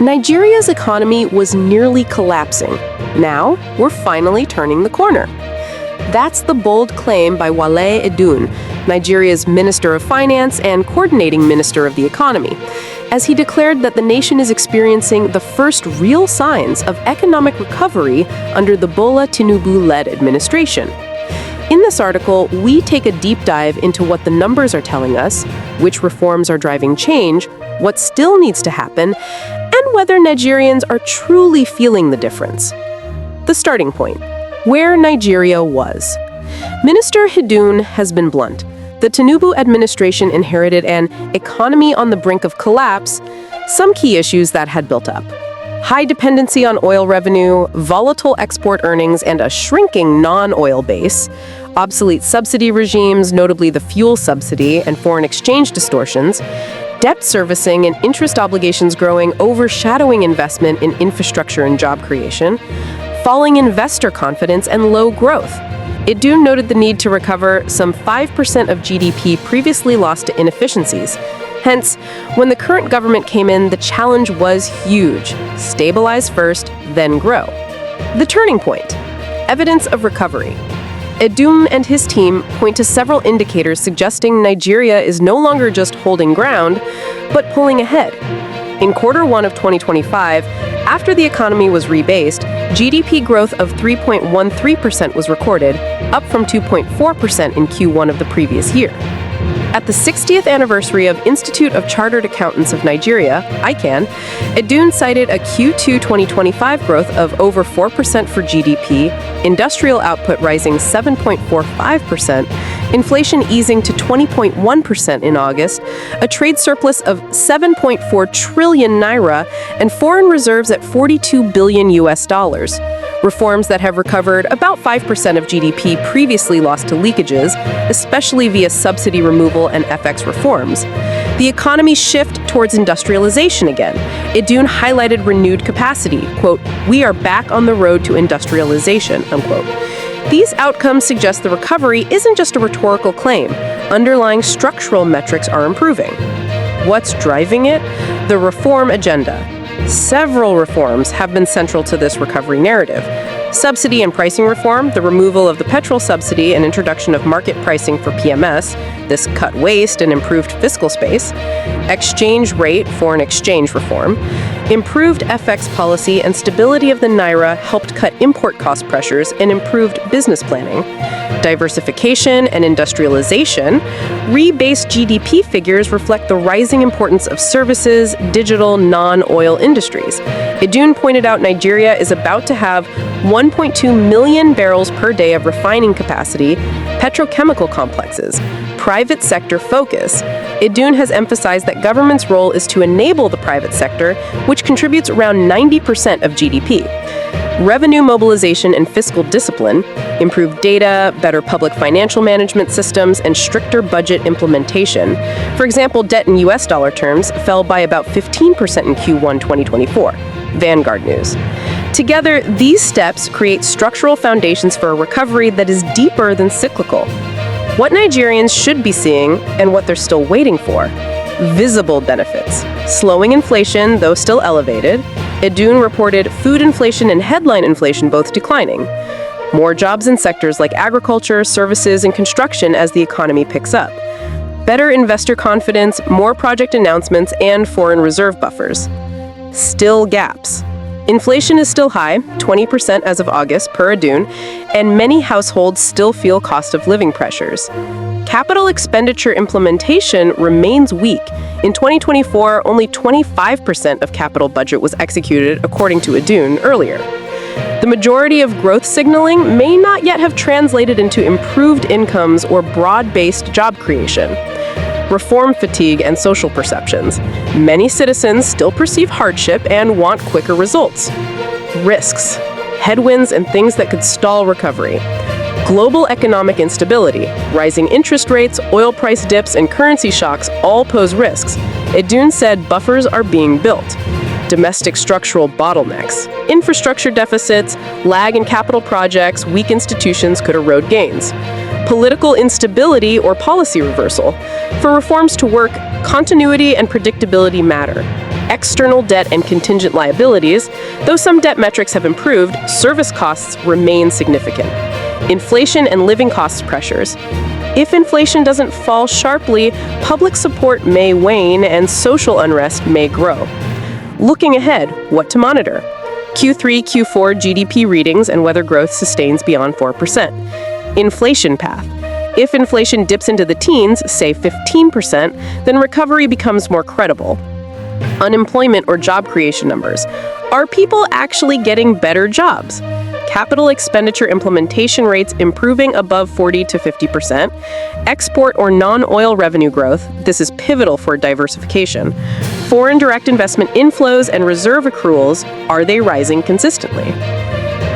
Nigeria's economy was nearly collapsing. Now, we're finally turning the corner. That's the bold claim by Wale Edun, Nigeria's Minister of Finance and Coordinating Minister of the Economy, as he declared that the nation is experiencing the first real signs of economic recovery under the Bola Tinubu-led administration. In this article, we take a deep dive into what the numbers are telling us, which reforms are driving change, what still needs to happen, and whether Nigerians are truly feeling the difference. The starting point: where Nigeria was. Minister Edun has been blunt. The Tinubu administration inherited an economy on the brink of collapse, some key issues that had built up. High dependency on oil revenue, volatile export earnings, and a shrinking non-oil base, obsolete subsidy regimes, notably the fuel subsidy and foreign exchange distortions, debt servicing and interest obligations growing, overshadowing investment in infrastructure and job creation, falling investor confidence, and low growth. Edun noted the need to recover some 5% of GDP previously lost to inefficiencies. Hence, when the current government came in, the challenge was huge: stabilize first, then grow. The turning point: evidence of recovery. Edun and his team point to several indicators suggesting Nigeria is no longer just holding ground, but pulling ahead. In Q1 of 2025, after the economy was rebased, GDP growth of 3.13% was recorded, up from 2.4% in Q1 of the previous year. At the 60th anniversary of Institute of Chartered Accountants of Nigeria, ICANN, Edun cited a Q2 2025 growth of over 4% for GDP, industrial output rising 7.45%, inflation easing to 20.1% in August, a trade surplus of 7.4 trillion naira, and foreign reserves at $42 billion. Reforms that have recovered about 5% of GDP previously lost to leakages, especially via subsidy removal and FX reforms. The economy's shift towards industrialization again. Edun highlighted renewed capacity, quote, "We are back on the road to industrialization," unquote. These outcomes suggest the recovery isn't just a rhetorical claim. Underlying structural metrics are improving. What's driving it? The reform agenda. Several reforms have been central to this recovery narrative. Subsidy and pricing reform, the removal of the petrol subsidy and introduction of market pricing for PMS, this cut waste and improved fiscal space. Exchange rate, foreign exchange reform. Improved FX policy and stability of the naira helped cut import cost pressures and improved business planning. Diversification and industrialization. Rebased GDP figures reflect the rising importance of services, digital, non-oil industries. Edun pointed out Nigeria is about to have 1.2 million barrels per day of refining capacity, petrochemical complexes, private sector focus. Edun has emphasized that government's role is to enable the private sector, which contributes around 90% of GDP. Revenue mobilization and fiscal discipline, improved data, better public financial management systems, and stricter budget implementation. For example, debt in US dollar terms fell by about 15% in Q1 2024. Vanguard News. Together, these steps create structural foundations for a recovery that is deeper than cyclical. What Nigerians should be seeing and what they're still waiting for: visible benefits. Slowing inflation, though still elevated. Edun reported food inflation and headline inflation both declining. More jobs in sectors like agriculture, services, and construction as the economy picks up. Better investor confidence, more project announcements, and foreign reserve buffers. Still gaps. Inflation is still high, 20% as of August per Edun, and many households still feel cost of living pressures. Capital expenditure implementation remains weak. In 2024, only 25% of capital budget was executed, according to Edun earlier. The majority of growth signaling may not yet have translated into improved incomes or broad-based job creation. Reform fatigue and social perceptions. Many citizens still perceive hardship and want quicker results. Risks. Headwinds and things that could stall recovery. Global economic instability, rising interest rates, oil price dips, and currency shocks all pose risks. Edun said buffers are being built. Domestic structural bottlenecks. Infrastructure deficits, lag in capital projects, weak institutions could erode gains. Political instability or policy reversal. For reforms to work, continuity and predictability matter. External debt and contingent liabilities, though some debt metrics have improved, service costs remain significant. Inflation and living costs pressures. If inflation doesn't fall sharply, public support may wane and social unrest may grow. Looking ahead, what to monitor? Q3, Q4 GDP readings and whether growth sustains beyond 4%. Inflation path. If inflation dips into the teens, say 15%, then recovery becomes more credible. Unemployment or job creation numbers. Are people actually getting better jobs? Capital expenditure implementation rates improving above 40 to 50%. Export or non-oil revenue growth. This is pivotal for diversification. Foreign direct investment inflows and reserve accruals, are they rising consistently?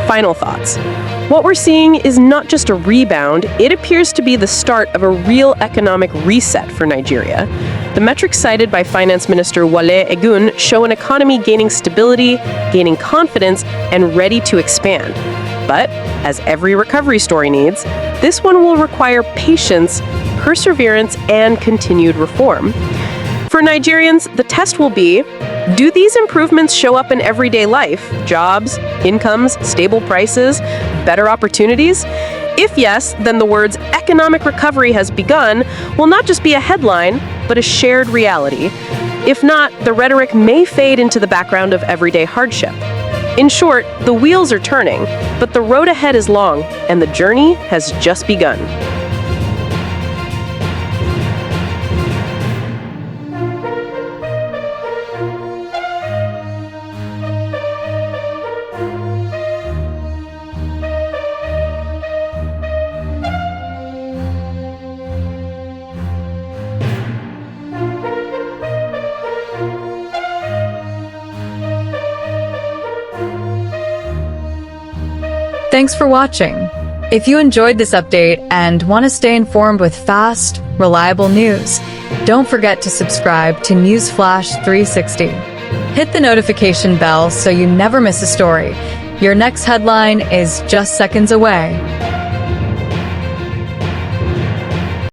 Final thoughts. What we're seeing is not just a rebound, it appears to be the start of a real economic reset for Nigeria. The metrics cited by Finance Minister Wale Edun show an economy gaining stability, gaining confidence, and ready to expand. But, as every recovery story needs, this one will require patience, perseverance, and continued reform. For Nigerians, the test will be, do these improvements show up in everyday life? Jobs, incomes, stable prices, better opportunities? If yes, then the words "economic recovery has begun" will not just be a headline, but a shared reality. If not, the rhetoric may fade into the background of everyday hardship. In short, the wheels are turning, but the road ahead is long, and the journey has just begun. Thanks for watching. If you enjoyed this update and want to stay informed with fast, reliable news, don't forget to subscribe to Newsflash 360. Hit the notification bell so you never miss a story. Your next headline is just seconds away.